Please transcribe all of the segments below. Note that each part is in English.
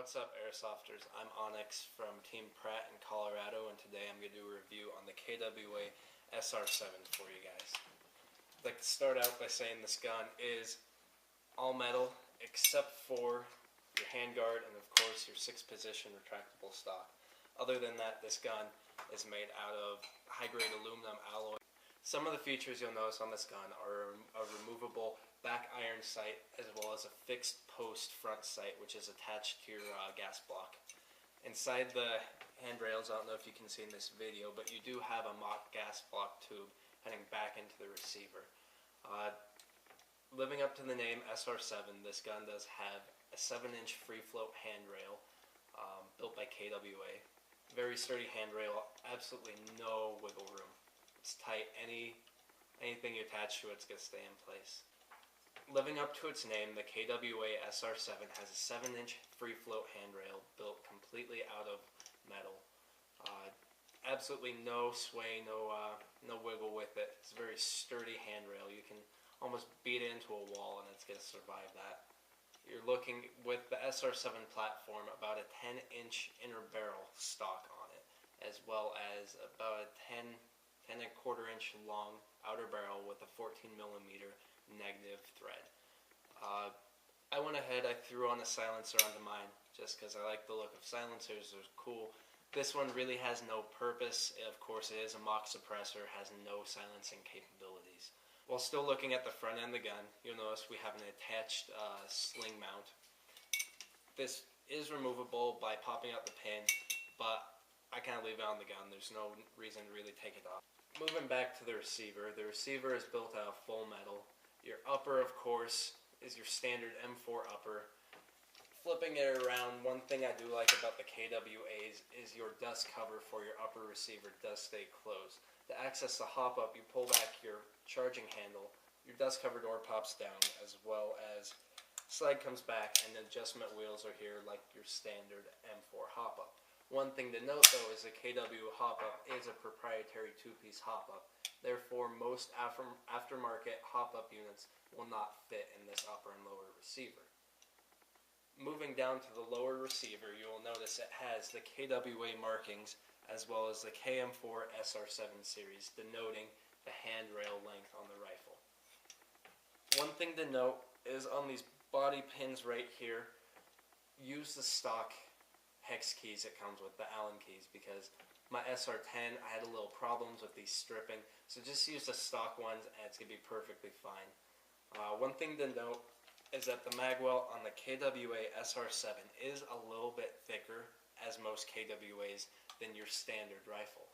What's up, airsofters? I'm Onyx from Team P.R.A.T in Colorado, and today I'm going to do a review on the KWA SR7 for you guys. I'd like to start out by saying this gun is all metal except for your handguard and of course your 6-position retractable stock. Other than that, this gun is made out of high-grade aluminum alloy. Some of the features you'll notice on this gun are a removable back iron sight as well as a fixed post front sight which is attached to your gas block. Inside the handrails, I don't know if you can see in this video, but you do have a mock gas block tube heading back into the receiver. Living up to the name SR7, this gun does have a 7-inch free float handrail built by KWA. Very sturdy handrail, absolutely no wiggle room. It's tight. Anything you attach to it's going to stay in place. Living up to its name, the KWA SR7 has a 7-inch free float handrail built completely out of metal. Absolutely no sway, no wiggle with it. It's a very sturdy handrail. You can almost beat it into a wall and it's going to survive that. You're looking with the SR7 platform about a 10-inch inner barrel stock on it, as well as about a 10.25-inch long outer barrel with a 14mm negative thread. I went ahead, I threw on a silencer onto mine just because I like the look of silencers. They're cool. This one really has no purpose. Of course, it is a mock suppressor, has no silencing capabilities. While still looking at the front end of the gun, you'll notice we have an attached sling mount. This is removable by popping out the pin, but I can't leave it on the gun. There's no reason to really take it off. Moving back to the receiver is built out of full metal. Your upper, of course, is your standard M4 upper. Flipping it around, one thing I do like about the KWAs is your dust cover for your upper receiver does stay closed. To access the hop up, you pull back your charging handle, your dust cover door pops down, as well as slide comes back and the adjustment wheels are here like your standard M4 hop up. One thing to note though is the KWA hop up is a proprietary 2-piece hop up. Therefore, most aftermarket hop up units will not fit in this upper and lower receiver. Moving down to the lower receiver, you will notice it has the KWA markings as well as the KM4 SR7 series, denoting the handrail length on the rifle. One thing to note is on these body pins right here, use the stock hex keys it comes with, the Allen keys, because my SR10, I had a little problems with these stripping, so just use the stock ones and it's going to be perfectly fine. One thing to note is that the magwell on the KWA SR7 is a little bit thicker, as most KWAs, than your standard rifle.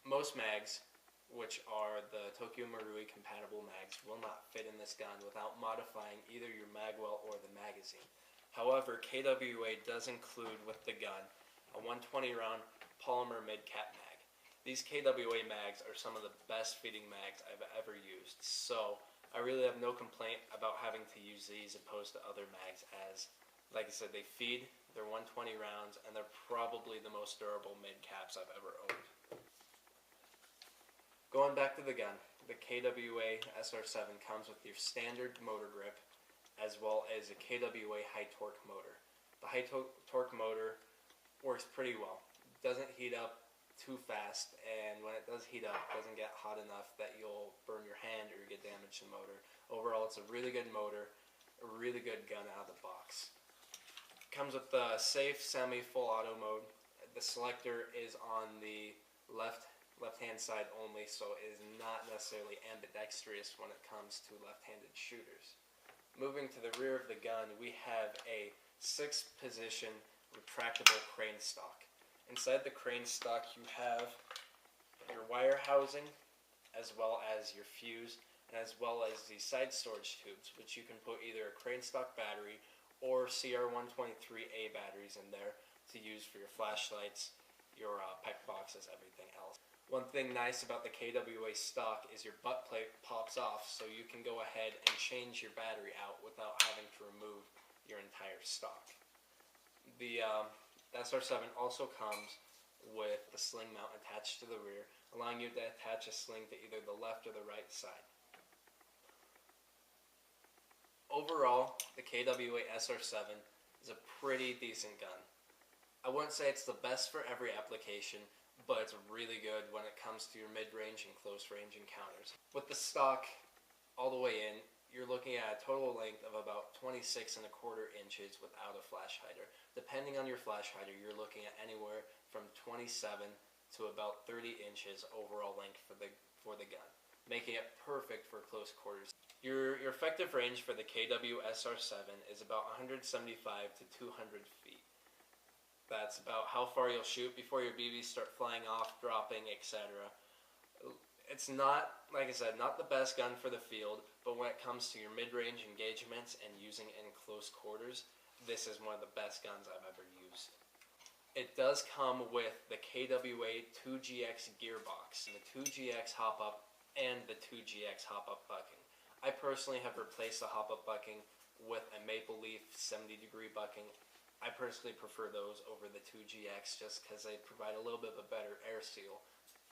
Most mags, which are the Tokyo Marui compatible mags, will not fit in this gun without modifying either your magwell or the magazine. However, KWA does include with the gun a 120-round polymer mid-cap mag. These KWA mags are some of the best feeding mags I've ever used, so I really have no complaint about having to use these opposed to other mags, as, like I said, they feed, they're 120 rounds, and they're probably the most durable mid-caps I've ever owned. Going back to the gun, the KWA SR7 comes with your standard motor grip, as well as a KWA high torque motor. The high torque motor works pretty well. It doesn't heat up too fast, and when it does heat up, it doesn't get hot enough that you'll burn your hand or get damage to the motor. Overall, it's a really good motor, a really good gun out of the box. It comes with the safe semi-full auto mode. The selector is on the left-hand side only, so it is not necessarily ambidextrous when it comes to left-handed shooters. Moving to the rear of the gun, we have a 6-position retractable crane stock. Inside the crane stock, you have your wire housing, as well as your fuse, and as well as the side storage tubes, which you can put either a crane stock battery or CR123A batteries in there to use for your flashlights, your PEC boxes, everything else. One thing nice about the KWA stock is your butt plate pops off, so you can go ahead and change your battery out without having to remove your entire stock. The SR7 also comes with the sling mount attached to the rear, allowing you to attach a sling to either the left or the right side. Overall, the KWA SR7 is a pretty decent gun. I wouldn't say it's the best for every application, but it's really good when it comes to your mid-range and close-range encounters. With the stock all the way in, you're looking at a total length of about 26 and a quarter inches without a flash hider. Depending on your flash hider, you're looking at anywhere from 27 to about 30 inches overall length for the gun, making it perfect for close quarters. Your effective range for the KWA SR7 is about 175 to 200 feet. That's about how far you'll shoot before your BBs start flying off, dropping, etc. It's not, like I said, not the best gun for the field, but when it comes to your mid-range engagements and using it in close quarters, this is one of the best guns I've ever used. It does come with the KWA 2GX gearbox, the 2GX hop-up, and the 2GX hop-up bucking. I personally have replaced the hop-up bucking with a Maple Leaf 70-degree bucking. I personally prefer those over the 2GX just because they provide a little bit of a better air seal,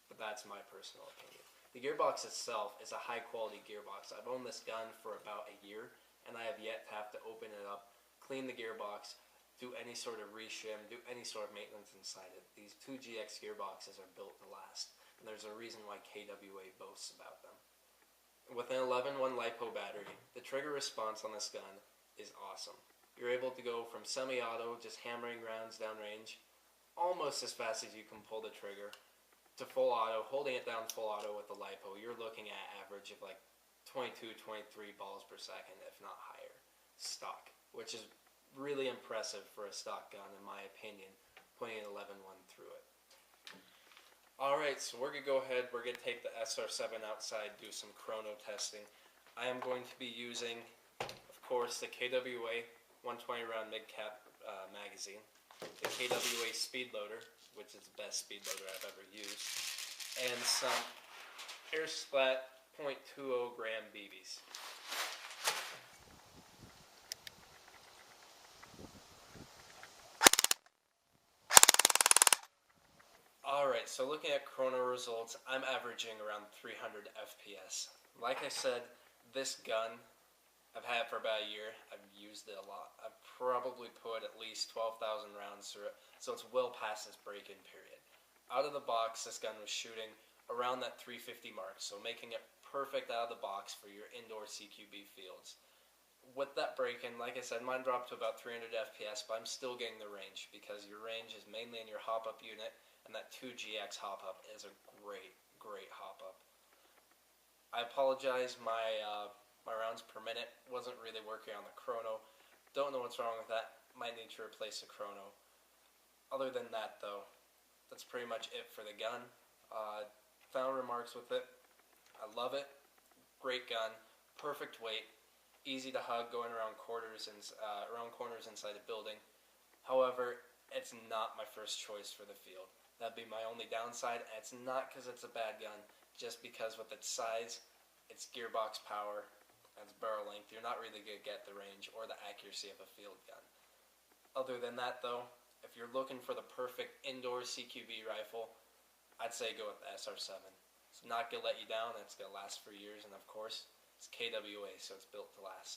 but that's my personal opinion. The gearbox itself is a high-quality gearbox. I've owned this gun for about a year, and I have yet to have to open it up, clean the gearbox, do any sort of reshim, do any sort of maintenance inside it. These 2GX gearboxes are built to last, and there's a reason why KWA boasts about them. With an 11-1 LiPo battery, the trigger response on this gun is awesome. You're able to go from semi-auto, just hammering rounds downrange, almost as fast as you can pull the trigger, to full auto, holding it down full auto with the LiPo. You're looking at an average of like 22, 23 balls per second, if not higher, stock, which is really impressive for a stock gun, in my opinion, putting an 11-1 through it. Alright, so we're going to go ahead, we're going to take the SR7 outside, do some chrono testing. I am going to be using, of course, the KWA 120 round mid-cap magazine, the KWA speed loader, which is the best speed loader I've ever used, and some Air Splat .20 gram BBs. Alright, so looking at chrono results, I'm averaging around 300 FPS. Like I said, this gun, I've had it for about a year. I've used it a lot. I've probably put at least 12,000 rounds through it, so it's well past its break-in period. Out of the box, this gun was shooting around that 350 mark, so making it perfect out of the box for your indoor CQB fields. With that break-in, like I said, mine dropped to about 300 FPS, but I'm still getting the range, because your range is mainly in your hop-up unit, and that 2GX hop-up is a great, great hop-up. I apologize, my rounds per minute wasn't really working on the chrono. Don't know what's wrong with that. Might need to replace the chrono. Other than that, though, that's pretty much it for the gun. Final remarks with it. I love it. Great gun. Perfect weight. Easy to hug going around corners inside a building. However, it's not my first choice for the field. That'd be my only downside. And it's not because it's a bad gun, just because with its size, its gearbox power, and its barrel length, you're not really going to get the range or the accuracy of a field gun. Other than that, though, if you're looking for the perfect indoor CQB rifle, I'd say go with the SR7. It's not going to let you down, it's going to last for years, and of course, it's KWA, so it's built to last.